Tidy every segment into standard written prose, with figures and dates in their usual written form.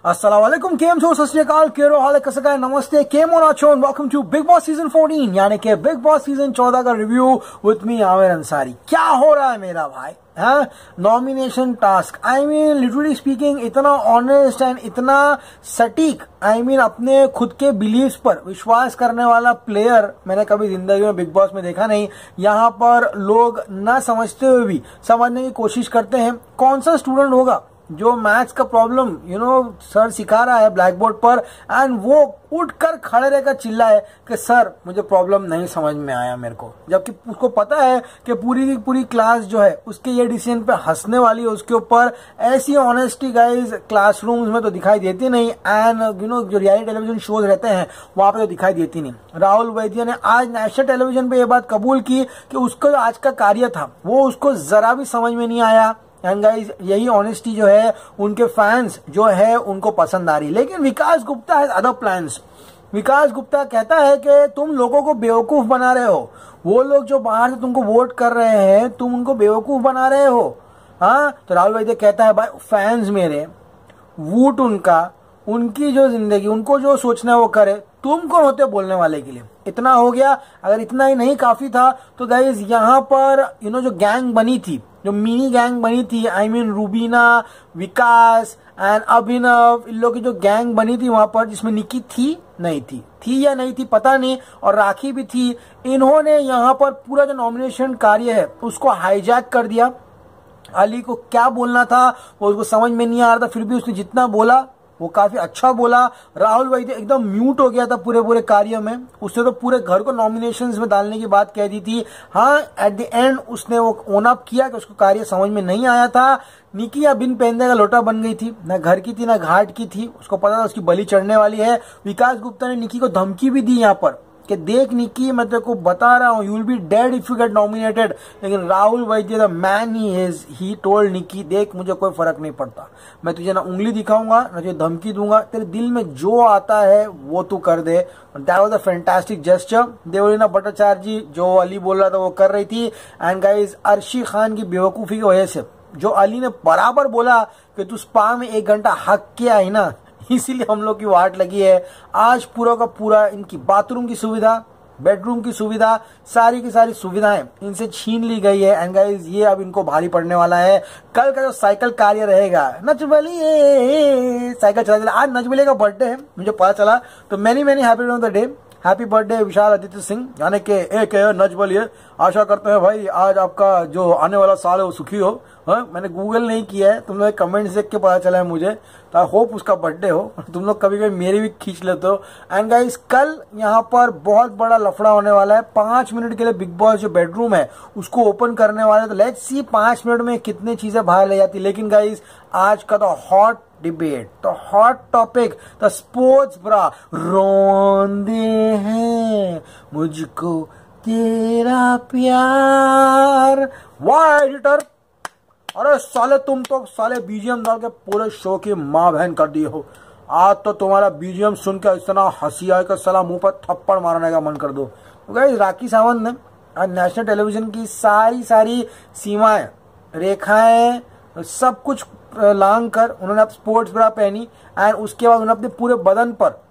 अस्सलामुअलैकुम, केम छो, सत श्री अकाल, केरो हाल है, कैसा है, नमस्ते, केम ऑन आचो, welcome to Bigg Boss season 14 यानी कि बिग बॉस सीजन 14 का review with me Aamir Ansari. क्या हो रहा है मेरा भाई? हाँ, nomination task, I mean literally speaking, इतना ऑनेस्ट एंड इतना सटीक, आई मीन अपने खुद के बिलीव्स पर विश्वास करने वाला प्लेयर मैंने कभी जिंदगी में बिग बॉस में देखा नहीं। यहाँ पर लोग ना समझते हुए भी समझने की कोशिश करते हैं। कौन सा स्टूडेंट होगा जो मैथ्स का प्रॉब्लम सर सिखा रहा है ब्लैक बोर्ड पर एंड वो उठकर खड़े रहकर चिल्ला है कि सर मुझे प्रॉब्लम नहीं समझ में आया मेरे को, जबकि उसको पता है कि पूरी की पूरी क्लास जो है उसके ये डिसीजन पे हंसने वाली है उसके ऊपर। ऐसी ऑनेस्टी गाइज क्लासरूम्स में तो दिखाई देती नहीं एंड जो रियलिटी टेलीविजन शोज रहते हैं वहां पे तो दिखाई देती नहीं। राहुल वैद्य ने आज नेशनल टेलीविजन पे ये बात कबूल की कि उसका जो आज का कार्य था वो उसको जरा भी समझ में नहीं आया। एंड गाइज यही ऑनेस्टी जो है उनके फैंस जो है उनको पसंद आ रही। लेकिन विकास गुप्ता हैज अदर प्लान्स। विकास गुप्ता कहता है कि तुम लोगों को बेवकूफ बना रहे हो, वो लोग जो बाहर से तुमको वोट कर रहे हैं तुम उनको बेवकूफ बना रहे हो। हाँ, तो राहुल वैद्य कहता है भाई फैंस मेरे, वोट उनका, उनकी जो जिंदगी, उनको जो सोचना है वो करे, तुम कौन होते बोलने वाले के लिए। इतना हो गया। अगर इतना ही नहीं काफी था तो गाइज यहाँ पर जो गैंग बनी थी, जो मिनी गैंग बनी थी, I mean Rubina, Vikas and Abhinav, इन लोगों की जो गैंग बनी थी वहां पर, जिसमें निकी थी नहीं थी या नहीं थी पता नहीं, और राखी भी थी, इन्होंने यहाँ पर पूरा जो नॉमिनेशन कार्य है उसको हाईजैक कर दिया। अली को क्या बोलना था वो उसको समझ में नहीं आ रहा था, फिर भी उसने जितना बोला वो काफी अच्छा बोला। राहुल वैद्य एकदम म्यूट हो गया था पूरे कार्य में, उसने तो पूरे घर को नॉमिनेशंस में डालने की बात कह दी थी। हाँ, एट द एंड उसने वो ओन अप किया कि उसको कार्य समझ में नहीं आया था। निकी या बिन पहनने का लोटा बन गई थी, ना घर की थी ना घाट की थी, उसको पता था उसकी बलि चढ़ने वाली है। विकास गुप्ता ने निकी को धमकी भी दी यहाँ पर कि देख निकी, मैं तेरे को बता रहा हूँ, you will be dead if you get nominated. लेकिन Rahul Vaidya the man he is, he told Nikki देख मुझे कोई फर्क नहीं पड़ता, मैं तुझे ना उंगली दिखाऊंगा ना तुझे धमकी दूंगा, तेरे दिल में जो आता है वो तू कर दे। That was a fantastic gesture. Devoleena Bhattacharjee ji जो अली बोल रहा था वो कर रही थी। एंड गाइज अर्शी खान की बेवकूफी की वजह से जो अली ने बराबर बोला कि तू स्पा में 1 घंटा हक के आई ना, इसीलिए हम लोग की वाट लगी है। आज पूरा का पूरा इनकी बाथरूम की सुविधा, बेडरूम की सुविधा, सारी की सारी सुविधाएं इनसे छीन ली गई है। एंड गाइस ये अब इनको भारी पड़ने वाला है। कल का जो साइकिल कार्य रहेगा, नचबली साइकिल चला, आज नचबली का बर्थडे है मुझे पता चला, तो many happy return of the day, happy birthday Vishal Aditya Singh, यानी कि एक नचबलिए। आशा करते हैं भाई आज आपका जो आने वाला साल है वो सुखी हो। हाँ, मैंने गूगल नहीं किया है, तुम लोग कमेंट्स देख के पता चला है मुझे, तो आई होप उसका बर्थडे हो। तुम लोग कभी कभी मेरी भी खींच लेते हो। एंड गाइस कल यहाँ पर बहुत बड़ा लफड़ा होने वाला है। 5 मिनट के लिए बिग बॉस जो बेडरूम है उसको ओपन करने वाले, तो लेट्स सी 5 मिनट में कितनी चीजें बाहर ले जाती। लेकिन गाइस आज का तो हॉट डिबेट, तो hot topic, the sports bra, रोंदे हैं मुझको तेरा प्यार। वाह एडिटर, अरे साले तुम तो साले बीजीएम डाल के पूरे शो की माँ बहन कर दिए हो। आज तो तुम्हारा बीजीएम सुन के इतना हंसी आए का साला मुंह पर थप्पड़ मारने का मन कर दो। तो गाइस राखी सावंत ने आज नेशनल टेलीविजन की सारी सीमाएं, रेखाएं, सब कुछ लांग कर उन्होंने अब स्पोर्ट्स ब्रा पहनी एंड उसके बाद उन्होंने अपने पूरे बदन पर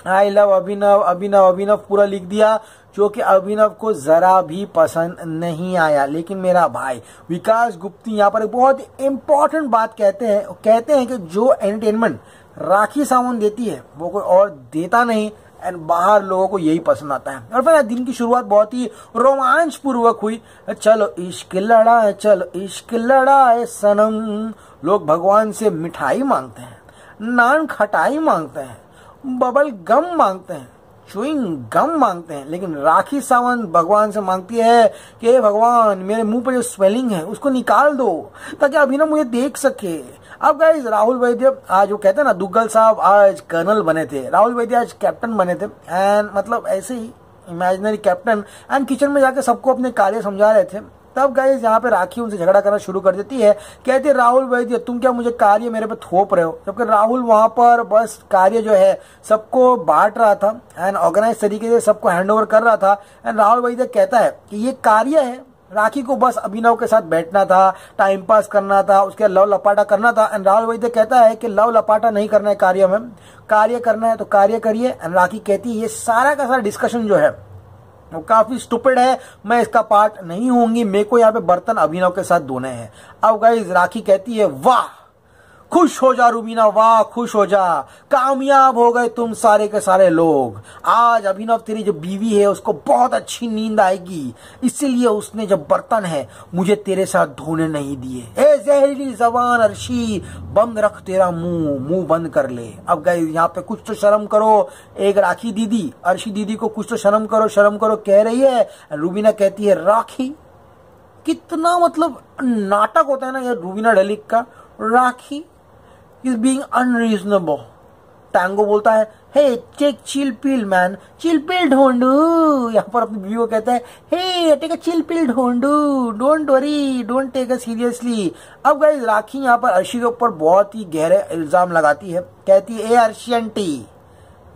आई लव अभिनव अभिनव अभिनव पूरा लिख दिया, जो कि अभिनव को जरा भी पसंद नहीं आया। लेकिन मेरा भाई विकास गुप्ती यहाँ पर एक बहुत इंपॉर्टेंट बात कहते हैं कि जो एंटरटेनमेंट राखी सावंत देती है वो कोई और देता नहीं एंड बाहर लोगों को यही पसंद आता है। और फिर दिन की शुरुआत बहुत ही रोमांच पूर्वक हुई। चलो इश्क लड़ा, चलो इश्क लड़ाए सनम। लोग भगवान से मिठाई मांगते हैं, नान खटाई मांगते हैं, बबल गम मांगते हैं, च्युइंग गम मांगते हैं, लेकिन राखी सावंत भगवान से मांगती है कि भगवान मेरे मुंह पर जो स्वेलिंग है उसको निकाल दो ताकि अभिनव मुझे देख सके। अब गाइस राहुल वैद्य आज वो कहते हैं ना, दुग्गल साहब आज कर्नल बने थे, राहुल वैद्य आज कैप्टन बने थे एंड मतलब ऐसे ही इमेजिनरी कैप्टन, एंड किचन में जाकर सबको अपने कार्य समझा रहे थे। तब गाइस यहाँ पे राखी उनसे झगड़ा करना शुरू कर देती है, कहती है राहुल वैद्य तुम क्या मुझे कार्य मेरे पे थोप रहे हो, जबकि राहुल वहां पर बस कार्य जो है सबको बांट रहा था एंड ऑर्गेनाइज तरीके से सबको हैंड ओवर कर रहा था। एंड राहुल वैद्य कहता है कि ये कार्य है, राखी को बस अभिनव के साथ बैठना था, टाइम पास करना था, उसके लव लपाटा करना था। एंड राहुल वैद्य कहता है कि लव लपाटा नहीं करना है कार्य में, कार्य करना है तो कार्य करिए। एंड राखी कहती है ये सारा का सारा डिस्कशन जो है वो काफी स्टूपिड है, मैं इसका पार्ट नहीं होंगी, मेरे को यहाँ पे बर्तन अभिनव के साथ धोने हैं। अब गाइस राखी कहती है वाह खुश हो जा रूबीना, वाह खुश हो जा, कामयाब हो गए तुम सारे के सारे लोग। आज अभिनव तेरी जो बीवी है उसको बहुत अच्छी नींद आएगी, इसीलिए उसने जब बर्तन है मुझे तेरे साथ धोने नहीं दिए। ए जहरीली जबान अर्शी, बंद रख तेरा मुंह, मुंह बंद कर ले। अब गए यहाँ पे कुछ तो शर्म करो। एक राखी दीदी अर्शी दीदी को कुछ तो शर्म करो कह रही है। रूबीना कहती है राखी, कितना मतलब नाटक होता है ना यार रूबीना ढलिक का। Rakhi is being unreasonable। टैंगो बोलता है hey take chill pill man, chill pill ढूंढू। यहाँ पर अपनी बीवी को कहता है hey take a chill pill ढूंढू, don't worry, don't take a seriously. अब गाइस राखी यहाँ पर अर्शी के ऊपर बहुत ही गहरे इल्जाम लगाती है, कहती है ए अर्शी आंटी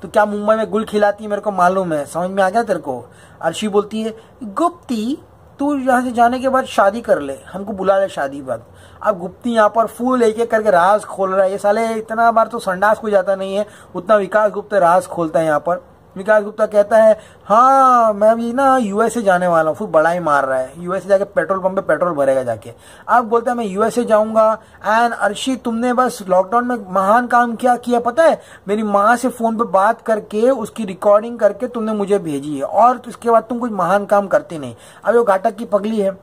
तो क्या मुंबई में गुल खिलाती है, मेरे को मालूम है, समझ में आ गया तेरे को। अर्शी बोलती है गुप्ती तू यहाँ से जाने के बाद शादी कर ले, हमको बुला ले शादी बाद। अब गुप्ती यहाँ पर फूल एक एक करके राज खोल रहा है। ये साले इतना बार तो संडास को जाता नहीं है उतना विकास गुप्ता राज खोलता है। यहाँ पर विकास गुप्ता कहता है हाँ मैं भी ना यूएसए जाने वाला हूँ, फिर बड़ा ही मार रहा है, यूएसए जाके पेट्रोल पंप पे पेट्रोल भरेगा जाके। अब बोलता है मैं यूएसए जाऊंगा। एंड अर्शी तुमने बस लॉकडाउन में महान काम क्या किया पता है, मेरी माँ से फोन पे बात करके उसकी रिकॉर्डिंग करके तुमने मुझे भेजी है, और उसके बाद तुम कुछ महान काम करते नहीं। अब वो घाटक की पगली है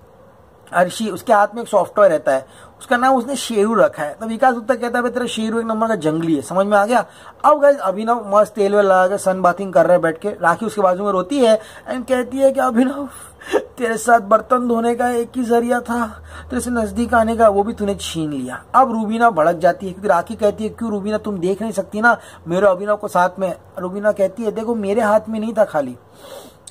अर्शी, उसके हाथ में एक सॉफ्टवेयर रहता है, उसका नाम उसने शेरू रखा है। तो विकास गुप्ता कहता है तेरा शेरू एक नंबर का जंगली है, समझ में आ गया। अब गाइस अभिनव मस्त तेल वेल लगा के सन बाथिंग कर रहा है बैठ के। राखी उसके बाजू में रोती है एंड कहती है कि अभिनव तेरे साथ बर्तन धोने का एक ही जरिया था, तेरे से नजदीक आने का, वो भी तूने छीन लिया। अब रूबीना भड़क जाती है क्योंकि राखी कहती है क्यों रूबीना तुम देख नहीं सकती ना मेरे अभिनव को साथ में। रूबीना कहती है देखो मेरे हाथ में नहीं था खाली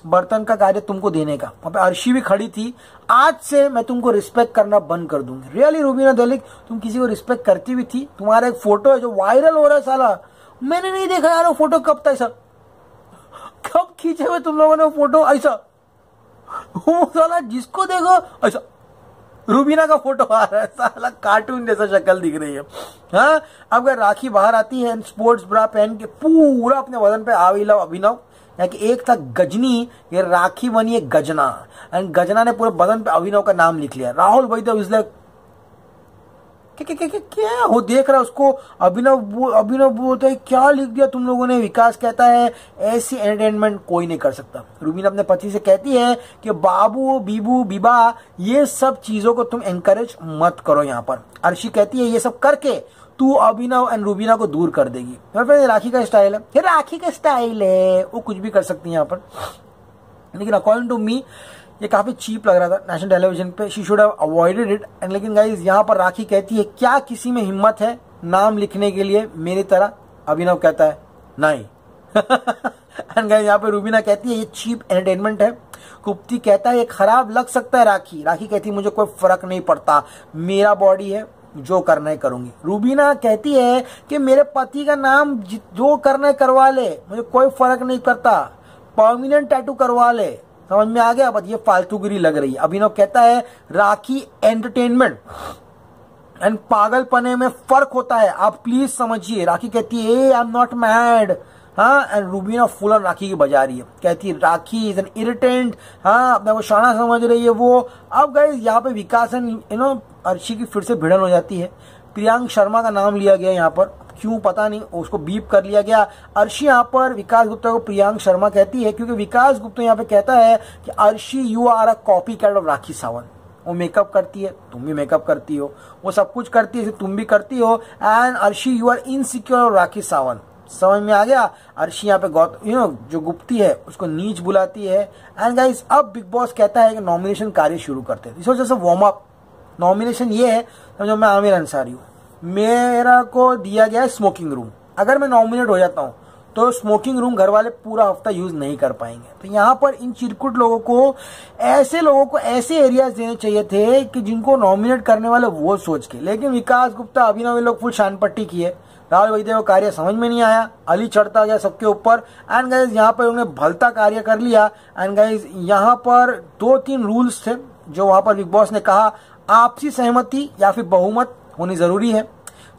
बर्तन का कार्य तुमको देने का, वहां पे अर्शी भी खड़ी थी। आज से मैं तुमको रिस्पेक्ट करना बंद कर दूंगी। रियली रूबीना दलिक तुम किसी को रिस्पेक्ट करती भी थी? तुम्हारा एक फोटो है जो वायरल हो रहा है साला, मैंने नहीं देखा यार वो फोटो कब था, ऐसा कब खींचे हुए तुम लोगों ने वो फोटो, ऐसा वो साला जिसको देखो ऐसा रूबीना का फोटो आ रहा है, साला कार्टून जैसा शक्ल दिख रही है। हाँ अब अगर राखी बाहर आती है स्पोर्ट्स ब्रा पहन के पूरा अपने वजन पे आविला अभिनव, कि एक था गजनी, ये राखी बनी है गजना, एंड गजना ने पूरे बदन पे अभिनव का नाम लिख लिया। राहुल वैद्य इज लाइक क्या वो देख रहा है उसको। अभिनव बोलता है क्या लिख दिया तुम लोगों ने। विकास कहता है ऐसी एंटरटेनमेंट कोई नहीं कर सकता। रूबीना अपने पति से कहती है कि बाबू बीबू बीबा ये सब चीजों को तुम एनकरेज मत करो यहाँ पर। अर्शी कहती है ये सब करके तू अभिनव एंड रूबीना को दूर कर देगी। राखी का स्टाइल है, ये राखी का स्टाइल है, वो कुछ भी कर सकती है यहाँ पर। लेकिन अकॉर्डिंग टू मी ये काफी चीप लग रहा था नेशनल टेलीविजन पे, she should have avoided it. And लेकिन गाइज यहाँ पर राखी कहती है क्या किसी में हिम्मत है नाम लिखने के लिए मेरी तरह? अभिनव कहता है नहीं। एंड गाइज यहाँ पे रूबीना कहती है ये चीप एंटरटेनमेंट है। गुप्ती कहता है ये खराब लग सकता है राखी कहती है मुझे कोई फर्क नहीं पड़ता, मेरा बॉडी है, जो करना है करूंगी। रूबीना कहती है कि मेरे पति का नाम जो करना है करवा ले, मुझे कोई फर्क नहीं करता, परमानेंट टैटू करवा ले, समझ में आ गया। बस ये फालतूगिरी लग रही है। अभिनव कहता है राखी एंटरटेनमेंट एंड पागलपने में फर्क होता है, आप प्लीज समझिए। राखी कहती है आई एम नॉट मैड। हाँ एंड रूबीना फुल ऑन राखी की बजा रही है, कहती है राखी इज एन इरिटेंट। हाँ अपने को शाना समझ रही है वो। अब गाइस यहाँ पे विकास एंड अर्शी की फिर से भिड़न हो जाती है। प्रियांक शर्मा का नाम लिया गया यहाँ पर, क्यों पता नहीं, उसको बीप कर लिया गया। अर्शी यहाँ पर विकास गुप्ता को प्रियांक शर्मा कहती है क्योंकि विकास गुप्ता यहाँ पे कहता है कि Arshi you are a copy cat of Rakhi Sawant. वो मेकअप करती है, तुम भी मेकअप करती हो, वो सब कुछ करती है, तुम भी करती हो। And Arshi you are insecure of Rakhi Sawant. समझ में आ गया। अर्शी यहाँ पे जो गुप्ती है उसको नीच बुलाती है। एंड गाइस अब बिग बॉस कहता है कि नॉमिनेशन कार्य शुरू करते हैं। दिस जैसे वार्म अप। नॉमिनेशन ये है, समझो मैं आमिर अंसारी हूँ, मेरा को दिया गया है स्मोकिंग रूम। अगर मैं नॉमिनेट हो जाता हूँ तो स्मोकिंग रूम घर वाले पूरा हफ्ता यूज नहीं कर पाएंगे। तो यहाँ पर इन चिरकुट लोगों को ऐसे एरियाज देने चाहिए थे कि जिनको नॉमिनेट करने वाले वो सोच के। लेकिन विकास गुप्ता अभिनव लोग फुल शान पट्टी किए। राहुल वैद्य को कार्य समझ में नहीं आया, अली चढ़ता गया सबके ऊपर। एंड गाइज यहाँ पर उन्होंने भलता कार्य कर लिया। एंड गाइज यहाँ पर 2-3 रूल्स थे जो वहां पर बिग बॉस ने कहा आपसी सहमति या फिर बहुमत होनी जरूरी है।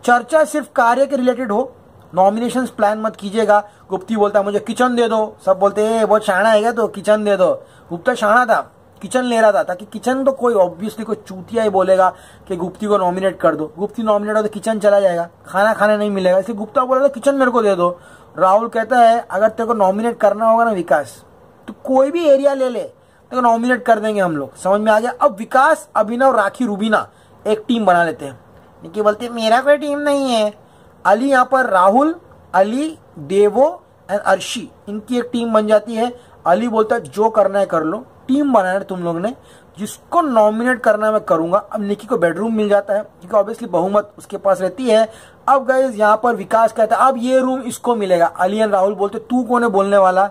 चर्चा सिर्फ कार्य के रिलेटेड हो, नॉमिनेशंस प्लान मत कीजिएगा। गुप्ती बोलता है मुझे किचन दे दो, सब बोलते हैं बहुत शाना है क्या तो किचन दे दो। गुप्ता शाना था, किचन ले रहा था, ताकि किचन तो कोई ऑब्वियसली कोई चूतिया ही बोलेगा कि गुप्ती को नॉमिनेट कर दो। गुप्ती नॉमिनेट हो तो किचन चला जाएगा, खाना खाने नहीं मिलेगा, इसलिए गुप्ता बोला था किचन मेरे को दे दो। राहुल कहता है अगर तेरे को नॉमिनेट करना होगा ना विकास, तो कोई भी एरिया ले ले, तेरे को नॉमिनेट कर देंगे हम लोग। समझ में आ गया। अब विकास, अभिनव, राखी, रुबीना एक टीम बना लेते हैं। निकी बोलते मेरा कोई टीम नहीं है। अली यहाँ पर राहुल, अली, देवो एंड अर्शी, इनकी एक टीम बन जाती है। अली बोलता है जो करना है कर लो, टीम बनाना है तुम लोग ने, जिसको नॉमिनेट करना है मैं करूंगा। अब निकी को बेडरूम मिल जाता है क्योंकि ऑब्वियसली बहुमत उसके पास रहती है। अब गाइस यहाँ पर विकास कहता है अब ये रूम इसको मिलेगा। अली एंड राहुल बोलते तू कौन है बोलने वाला।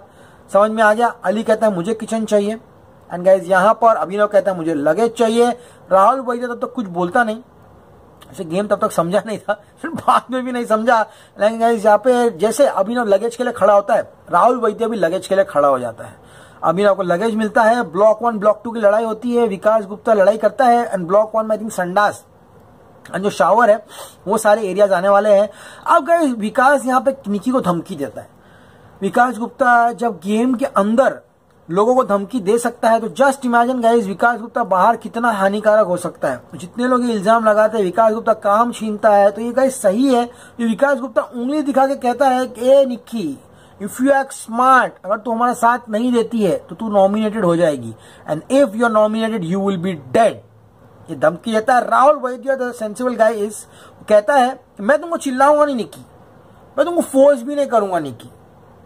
समझ में आ गया। अली कहता है मुझे किचन चाहिए। एंड गाइस यहाँ पर अभिनव कहता है मुझे लगेज चाहिए। राहुल वही तब तक कुछ बोलता नहीं, ऐसे गेम तब तक समझा नहीं था, फिर बाद में भी नहीं समझा। लेकिन गाइस यहाँ पे जैसे अभिनव लगेज के लिए खड़ा होता है, राहुल वैद्य भी लगेज के लिए खड़ा हो जाता है। अभिनव को लगेज मिलता है। ब्लॉक 1 ब्लॉक 2 की लड़ाई होती है। विकास गुप्ता लड़ाई करता है एंड ब्लॉक 1 में आई थिंक संडास जो शावर है वो सारे एरियाज आने वाले हैं। अब गाइस विकास यहाँ पे निकी को धमकी देता है। विकास गुप्ता जब गेम के अंदर लोगों को धमकी दे सकता है तो जस्ट इमेजिन गाइस विकास गुप्ता बाहर कितना हानिकारक हो सकता है। जितने लोग ये इल्जाम लगाते हैं विकास गुप्ता काम छीनता है, तो ये गाइस सही है। ये विकास गुप्ता उंगली दिखा के कहता है कि ए Nikki, if you act smart, अगर तू हमारा साथ नहीं देती है तो तू नॉमिनेटेड हो जाएगी, and if you are nominated you will be dead. ये धमकी देता है। Rahul Vaidya the sensible guy is कहता है मैं तुमको चिल्लाऊंगा नहीं निक्की, मैं तुमको फोर्स भी नहीं करूंगा निक्की,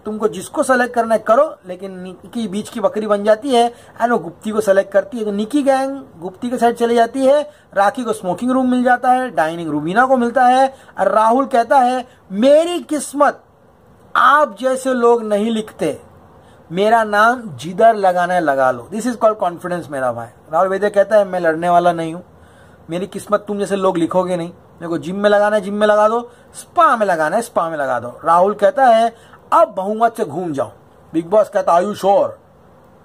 तुमको जिसको सेलेक्ट करना है करो। लेकिन निकी बीच की बकरी बन जाती है एंड वो गुप्ती को सेलेक्ट करती है। तो निकी गैंग गुप्ती के साइड चली जाती है। राखी को स्मोकिंग रूम मिल जाता है, डाइनिंग रुबीना को मिलता है। और राहुल कहता है मेरी किस्मत आप जैसे लोग नहीं लिखते, मेरा नाम जिधर लगाना है लगा लो। दिस इज कॉल्ड कॉन्फिडेंस मेरा भाई। राहुल वैद्य कहता है मैं लड़ने वाला नहीं हूं, मेरी किस्मत तुम जैसे लोग लिखोगे नहीं। मेरे को जिम में लगाना है जिम में लगा दो, स्पा में लगाना है स्पा में लगा दो। राहुल कहता है अब बहुमत से घूम जाओ। बिग बॉस कहता है आयु श्योर,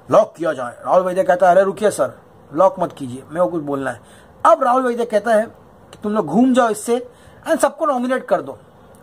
लॉक किया जाए। राहुल वैद्य कहता है अरे रुकिए सर, लॉक मत कीजिए, मेरे को कुछ बोलना है। अब राहुल वैद्य कहता है कि तुम लोग घूम जाओ इससे एंड सबको नॉमिनेट कर दो।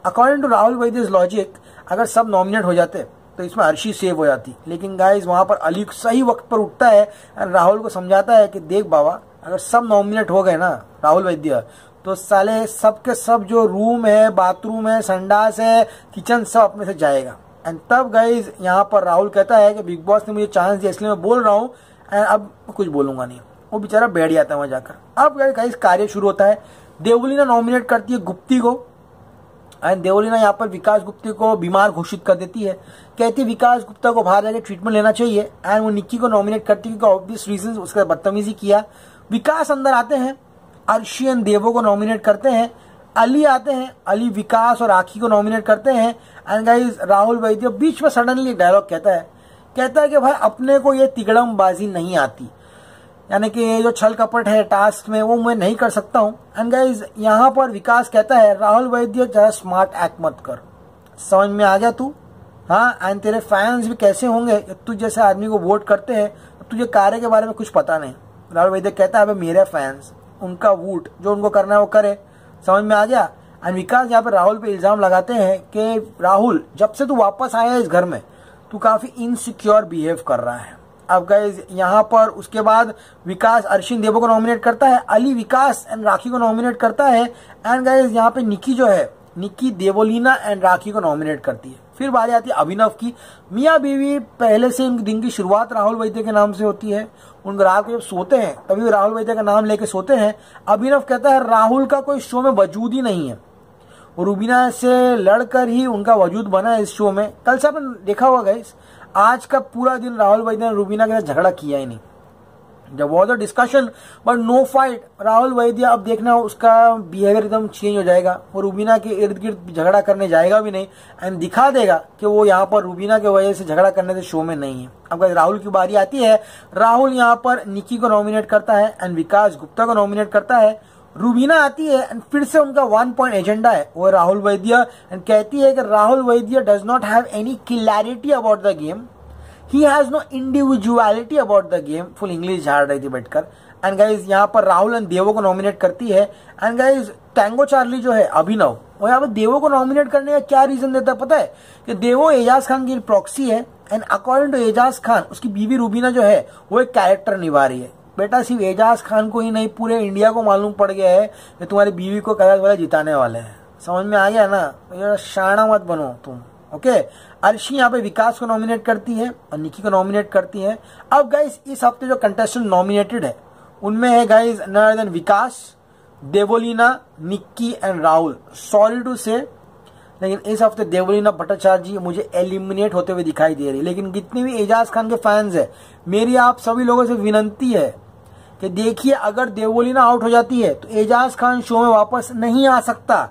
अकॉर्डिंग टू राहुल वैद्य's लॉजिक, अगर सब नॉमिनेट हो जाते तो इसमें अर्शी सेव हो जाती। लेकिन गाइस वहां पर अली सही वक्त पर उठता है एंड राहुल को समझाता है कि देख बाबा, अगर सब नॉमिनेट हो गए ना राहुल वैद्य, तो साले सब के सब जो रूम है, बाथरूम है, संडास है, किचन, सब अपने से जाएगा। एंड तब गाइस यहाँ पर राहुल कहता है कि बिग बॉस ने मुझे चांस दिया इसलिए मैं बोल रहा हूँ एंड अब कुछ बोलूंगा नहीं। वो बेचारा बैठ जाता है वहां जाकर। अब गाइस कार्य शुरू होता है। देवलीना नॉमिनेट करती है गुप्ती को एंड देवलीना यहाँ पर विकास गुप्ता को बीमार घोषित कर देती है। कहती है विकास गुप्ता को बाहर जाकर ट्रीटमेंट लेना चाहिए एंड वो निक्की को नॉमिनेट करती है क्योंकि ऑब्वियस रीजन उसका बदतमीजी किया। विकास अंदर आते हैं, अर्शी एंड देवो को नॉमिनेट करते हैं। अली आते हैं, अली विकास और राखी को नॉमिनेट करते हैं। एंड गाइस राहुल वैद्य बीच में सडनली एक डायलॉग कहता है कि भाई अपने को ये तिगड़मबाजी नहीं आती, यानी कि ये जो छल कपट है टास्क में वो मैं नहीं कर सकता हूं। एंड गाइस यहाँ पर विकास कहता है राहुल वैद्य जरा स्मार्ट एक्ट मत कर, समझ में आ गया तू? हाँ, एंड तेरे फैंस भी कैसे होंगे, तू जैसे आदमी को वोट करते हैं, तुझे कार्य के बारे में कुछ पता नहीं। राहुल वैद्य कहता है मेरे फैंस, उनका वोट जो उनको करना है वो करे, समझ में आ गया? एंड विकास यहाँ पे राहुल पे इल्जाम लगाते हैं कि राहुल जब से तू वापस आया इस घर में तू काफी इनसिक्योर बिहेव कर रहा है। अब गाइज यहाँ पर उसके बाद विकास अर्शिन देवो को नॉमिनेट करता है, अली विकास एंड राखी को नॉमिनेट करता है। एंड गाइज यहाँ पे निकी जो है, निकी देवोलीना एंड राखी को नॉमिनेट करती है। फिर बारी आती है अभिनव की। मियाँ बीवी पहले से उनके दिन की शुरुआत राहुल वैद्य के नाम से होती है। उन रात को जब सोते हैं तभी राहुल वैद्य का नाम लेके सोते हैं। अभिनव कहता है राहुल का कोई शो में वजूद ही नहीं है, वो रुबीना से लड़कर ही उनका वजूद बना है इस शो में। कल से आपने देखा होगा गाइस, आज का पूरा दिन राहुल वैद्य ने रुबीना के साथ झगड़ा किया ही नहीं। जब was a discussion but no fight. Rahul Vaidya अब देखना उसका बिहेवियर एकदम चेंज हो जाएगा, वो रुबीना के इर्द गिर्द झगड़ा करने जाएगा भी नहीं एंड दिखा देगा कि वो यहाँ पर रुबीना के वजह से झगड़ा करने से शो में नहीं है। अब राहुल की बारी आती है। राहुल यहाँ पर निकी को नॉमिनेट करता है एंड विकास गुप्ता को नॉमिनेट करता है। रुबीना आती है एंड फिर से उनका 1 पॉइंट एजेंडा है वो राहुल वैद्य, एंड कहती है कि Rahul Vaidya does not have any clarity about the game, he has no individuality about the game. Full English झाड़ रही थी बैठकर। एंड गाइज यहाँ पर राहुल एंड देवो को नॉमिनेट करती है। एंड गाइज टैंगो चार्ली जो है अभिनव, वो यहाँ पर देवो को नॉमिनेट करने का क्या रीजन देता है पता है? कि देवो एजाज खान की प्रॉक्सी है and according to Ejaz Khan उसकी बीवी रूबीना जो है वो एक कैरेक्टर निभा रही है। बेटा सिर्फ एजाज खान को ही नहीं, पूरे इंडिया को मालूम पड़ गया है कि तुम्हारी बीवी को कैलाश वाले जिताने वाले हैं। समझ में आ गया ना? तो शाना मत बनो तुम। ओके, अर्शी यहाँ पे विकास को नॉमिनेट करती है और निकी को नॉमिनेट करती है। अब गाइस इस हफ्ते जो कंटेस्टेंट नॉमिनेटेड है उनमें है guys none other than Vikas, Devoleena, Nikki and Rahul. Sorry to say, लेकिन इस हफ्ते देवोलीना भट्टाचार्य जी मुझे एलिमिनेट होते हुए दिखाई दे रही है। लेकिन जितने भी एजाज खान के फैंस है, मेरी आप सभी लोगों से विनंती है कि देखिए, अगर देवोलीना आउट हो जाती है तो एजाज खान शो में वापस नहीं आ सकता।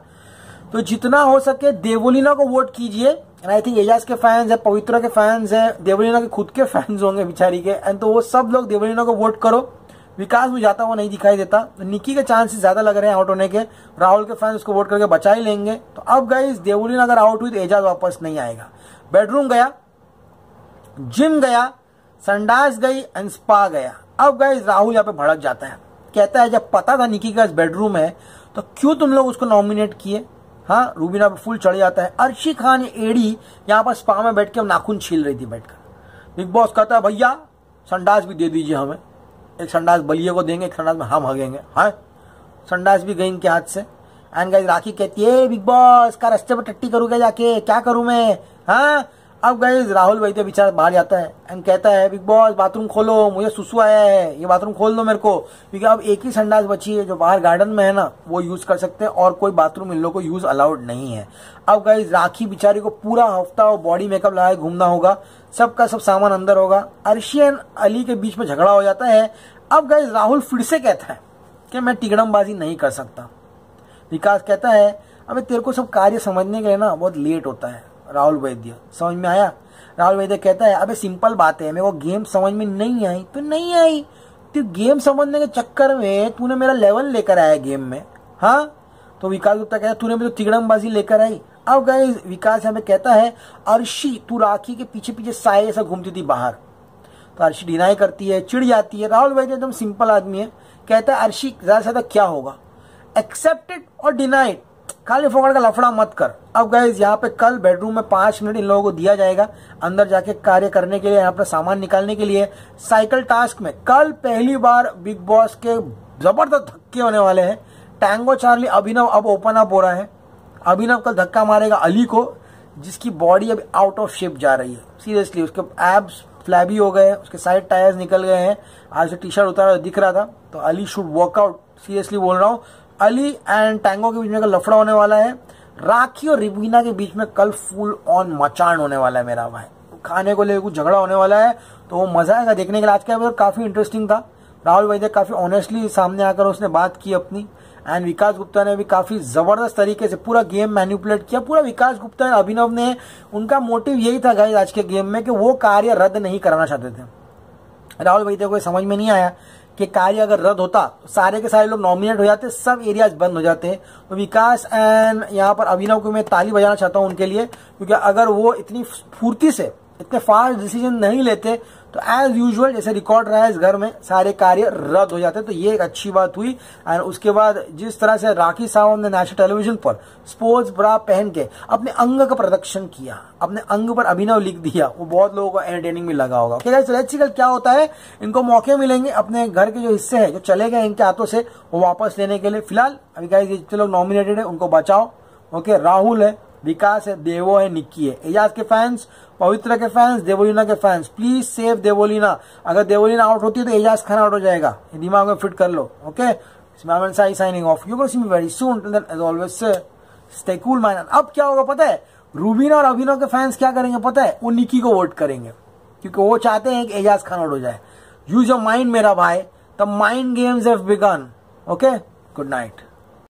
तो जितना हो सके देवोलीना को वोट कीजिए। एंड आई थिंक एजाज के फैंस है, पवित्रा के फैंस है, देवोलीना के खुद के फैंस होंगे बेचारी के, एंड तो वो सब लोग देवोलीना को वोट करो। विकास में जाता हुआ नहीं दिखाई देता, तो निक्की के चांसेस ज्यादा लग रहे हैं आउट होने के। राहुल के फैंस उसको वोट करके बचा ही लेंगे। तो अब गाइस देवोलीना अगर आउट हुई तो एजाज वापस नहीं आएगा। बेडरूम गया, जिम गया, संडास गई एंड स्पा गया। अब गाइस राहुल यहाँ पे भड़क जाता है, कहता है जब पता था निक्की का बेडरूम है तो क्यों तुम लोग उसको नॉमिनेट किए? हाँ, रूबीना पे फुल चढ़ जाता है। अर्शी खान एडी यहाँ पर स्पा में बैठ के नाखून छील रही थी बैठकर। बिग बॉस कहता है भैया संडास भी दे दीजिए हमें, एक संडास बलिए को देंगे, एक संडास में हम हगेंगे। हाँ, संडास भी गई इनके हाथ से। एंड गाइस राखी कहती है बिग बॉस का रास्ते पर टट्टी करूँगा जाके, क्या करूँ मैं? हाँ, अब गाइस राहुल वही तो बेचारा बाहर जाता है एंड कहता है बिग बॉस बाथरूम खोलो, मुझे सुसु आया है, ये बाथरूम खोल दो मेरे को, क्योंकि अब एक ही संडास बची है जो बाहर गार्डन में है ना, वो यूज कर सकते हैं और कोई बाथरूम इन लोगों को यूज अलाउड नहीं है। अब गाइस राखी बेचारी को पूरा हफ्ता वो बॉडी मेकअप लगाए घूमना होगा, सबका सब सामान अंदर होगा। अर्शी एंड अली के बीच में झगड़ा हो जाता है। अब गाइस राहुल फिर से कहता है कि मैं टिकड़मबाजी नहीं कर सकता। विकास कहता है अबे तेरे को सब कार्य समझने के लिए ना बहुत लेट होता है। राहुल वैद्य, समझ में आया? राहुल वैद्य कहता है अबे सिंपल बात है, मेरे को गेम समझ में नहीं आई तो नहीं आई, तो गेम समझने के चक्कर में तूने मेरा लेवल लेकर आया गेम में। हाँ, तो विकास गुप्ता कहता है तूने मुझे तिगड़मबाजी लेकर आई। अब गाइस विकास यहाँ पे कहता है अर्शी तू राखी के पीछे पीछे साए ऐसा घूमती थी बाहर, तो अर्शी डिनाई करती है, चिढ़ जाती है। राहुल वैद्य एकदम सिंपल आदमी है, कहता है अर्शी ज्यादा से ज्यादा क्या होगा, एक्सेप्टेड और डिनाइड, खाली फोकट का लफड़ा मत कर। अब गाइस यहाँ पे कल बेडरूम में 5 मिनट इन लोगों को दिया जाएगा अंदर जाके कार्य करने के लिए, यहाँ पे सामान निकालने के लिए। साइकिल टास्क में कल पहली बार बिग बॉस के जबरदस्त धक्के होने वाले हैं। टैंगो चार्ली अभिनव अब ओपन अप हो रहा है। अभिनव कल धक्का मारेगा अली को, जिसकी बॉडी अभी आउट ऑफ शेप जा रही है। सीरियसली उसके एब्स फ्लैबी हो गए हैं, उसके साइड टायर्स निकल गए हैं, आज से टी शर्ट उतारा दिख रहा था। तो अली शुड वर्कआउट, सीरियसली बोल रहा हूँ। अली एंड टैंगो के बीच में कल लफड़ा होने वाला है। राखी और रिबीना के बीच में कल फुल ऑन मचान होने वाला है मेरा भाई। खाने को लेकर कुछ झगड़ा होने वाला है, तो वो मजा आएगा देखने के लिए। आज का एपिसोड काफी इंटरेस्टिंग था। राहुल वैद्य काफी ऑनेस्टली सामने आकर उसने बात की अपनी, एंड विकास गुप्ता ने भी काफी जबरदस्त तरीके से पूरा गेम मैनिपुलेट किया। पूरा विकास गुप्ता और अभिनव ने, उनका मोटिव यही था गाइस आज के गेम में कि वो कार्य रद्द नहीं कराना चाहते थे। राहुल वैद्य को समझ में नहीं आया कि कार्य अगर रद्द होता तो सारे के सारे लोग नॉमिनेट हो जाते, सब एरियाज बंद हो जाते। तो विकास एंड यहाँ पर अभिनव को मैं ताली बजाना चाहता हूँ उनके लिए, क्योंकि अगर वो इतनी फुर्ती से इतने फास्ट डिसीजन नहीं लेते तो एज यूजुअल जैसे रिकॉर्ड रहा है इस घर में, सारे कार्य रद्द हो जाते। तो ये एक अच्छी बात हुई। एंड उसके बाद जिस तरह से राखी सावंत ने नेशनल टेलीविजन पर स्पोर्ट्स ब्रा पहन के अपने अंग का प्रदर्शन किया, अपने अंग पर अभिनव लिख दिया, वो बहुत लोगों को एंटरटेनिंग भी लगा होगा। कल क्या होता है, इनको मौके मिलेंगे अपने घर के जो हिस्से है जो चले गए इनके हाथों से वो वापस लेने के लिए। फिलहाल अभी गाइस जितने लोग नॉमिनेटेड है उनको बचाओ। ओके, राहुल है, विकास है, देवो है, निक्की है। एजाज के फैंस, पवित्र के फैंस, देवोलीना के फैंस, प्लीज सेव देवोलीना। अगर देवोलीना आउट होती है तो एजाज खान आउट हो जाएगा, ये दिमाग में फिट कर लो। Okay, signing off, you will see me very soon. Till then as always stay cool my. अब क्या होगा पता है, रूबीना और अभिनव के फैंस क्या करेंगे पता है, वो निक्की को वोट करेंगे, क्योंकि वो चाहते हैं कि एजाज खान आउट हो जाए। यूज योर माइंड मेरा भाई, the mind games have begun. Okay, good night.